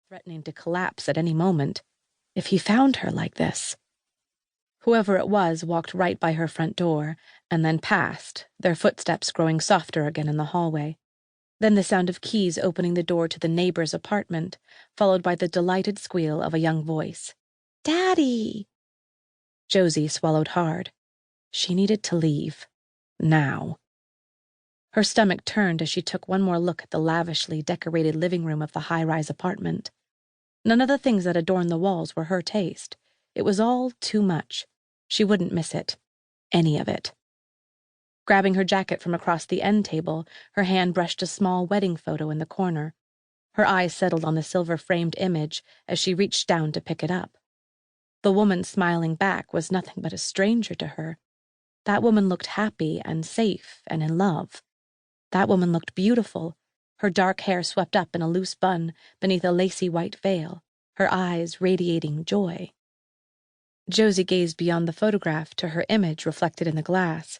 threatening to collapse at any moment. If he found her like this. Whoever it was walked right by her front door, and then past, their footsteps growing softer again in the hallway. Then the sound of keys opening the door to the neighbor's apartment, followed by the delighted squeal of a young voice. "Daddy!" Josie swallowed hard. She needed to leave. Now. Her stomach turned as she took one more look at the lavishly decorated living room of the high-rise apartment. None of the things that adorned the walls were her taste. It was all too much. She wouldn't miss it. Any of it. Grabbing her jacket from across the end table, her hand brushed a small wedding photo in the corner. Her eyes settled on the silver-framed image as she reached down to pick it up. The woman smiling back was nothing but a stranger to her. That woman looked happy and safe and in love. That woman looked beautiful, her dark hair swept up in a loose bun beneath a lacy white veil, her eyes radiating joy. Josie gazed beyond the photograph to her image reflected in the glass.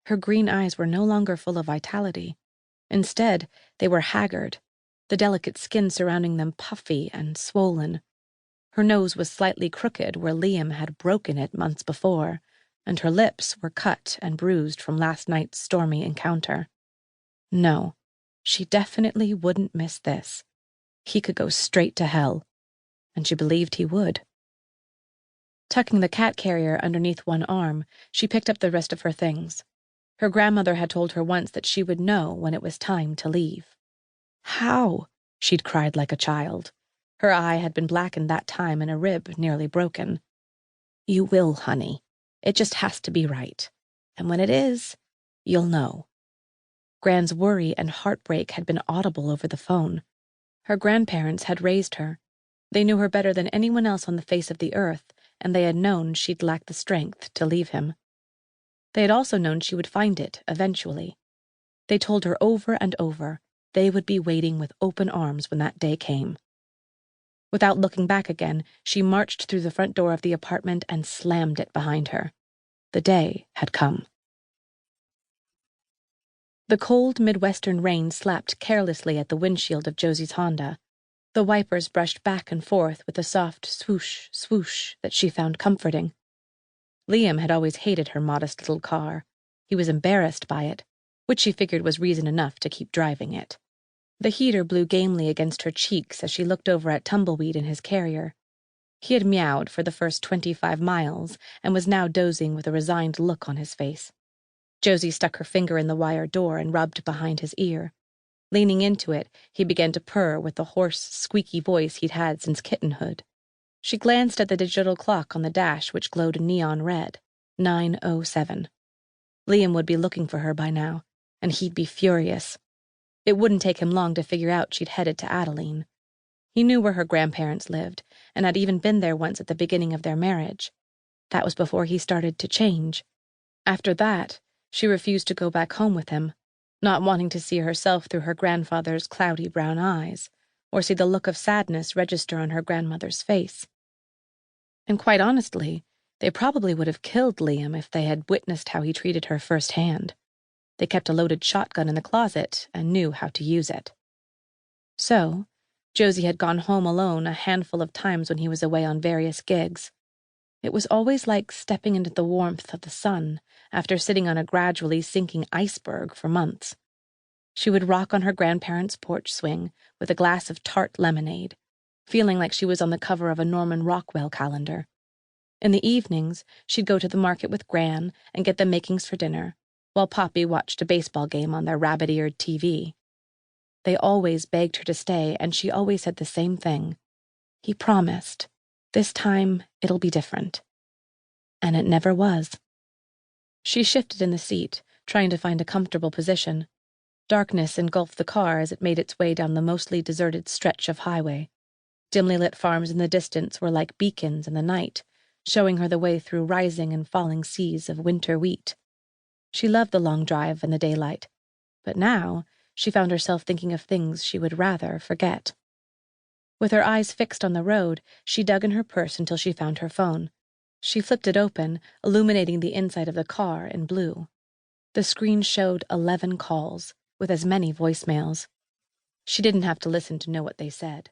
Her green eyes were no longer full of vitality. Instead, they were haggard, the delicate skin surrounding them puffy and swollen. Her nose was slightly crooked where Liam had broken it months before, and her lips were cut and bruised from last night's stormy encounter. No, she definitely wouldn't miss this. He could go straight to hell, and she believed he would. Tucking the cat carrier underneath one arm, she picked up the rest of her things. Her grandmother had told her once that she would know when it was time to leave. How? She'd cried like a child. Her eye had been blackened that time and a rib nearly broken. You will, honey. It just has to be right. And when it is, you'll know. Gran's worry and heartbreak had been audible over the phone. Her grandparents had raised her. They knew her better than anyone else on the face of the earth, and they had known she'd lack the strength to leave him. They had also known she would find it, eventually. They told her over and over they would be waiting with open arms when that day came. Without looking back again, she marched through the front door of the apartment and slammed it behind her. The day had come. The cold Midwestern rain slapped carelessly at the windshield of Josie's Honda. The wipers brushed back and forth with a soft swoosh, swoosh that she found comforting. Liam had always hated her modest little car. He was embarrassed by it, which she figured was reason enough to keep driving it. The heater blew gamely against her cheeks as she looked over at Tumbleweed in his carrier. He had meowed for the first 25 miles and was now dozing with a resigned look on his face. Josie stuck her finger in the wire door and rubbed behind his ear. Leaning into it, he began to purr with the hoarse, squeaky voice he'd had since kittenhood. She glanced at the digital clock on the dash, which glowed neon red. 9:07. Liam would be looking for her by now, and he'd be furious. It wouldn't take him long to figure out she'd headed to Adeline. He knew where her grandparents lived, and had even been there once at the beginning of their marriage. That was before he started to change. After that, she refused to go back home with him, not wanting to see herself through her grandfather's cloudy brown eyes, or see the look of sadness register on her grandmother's face. And quite honestly, they probably would have killed Liam if they had witnessed how he treated her firsthand. They kept a loaded shotgun in the closet and knew how to use it. So, Josie had gone home alone a handful of times when he was away on various gigs. It was always like stepping into the warmth of the sun after sitting on a gradually sinking iceberg for months. She would rock on her grandparents' porch swing with a glass of tart lemonade, feeling like she was on the cover of a Norman Rockwell calendar. In the evenings, she'd go to the market with Gran and get the makings for dinner, while Poppy watched a baseball game on their rabbit-eared TV. They always begged her to stay, and she always said the same thing. He promised. This time, it'll be different. And it never was. She shifted in the seat, trying to find a comfortable position. Darkness engulfed the car as it made its way down the mostly deserted stretch of highway. Dimly lit farms in the distance were like beacons in the night, showing her the way through rising and falling seas of winter wheat. She loved the long drive and the daylight, but now she found herself thinking of things she would rather forget. With her eyes fixed on the road, she dug in her purse until she found her phone. She flipped it open, illuminating the inside of the car in blue. The screen showed 11 calls, with as many voicemails. She didn't have to listen to know what they said.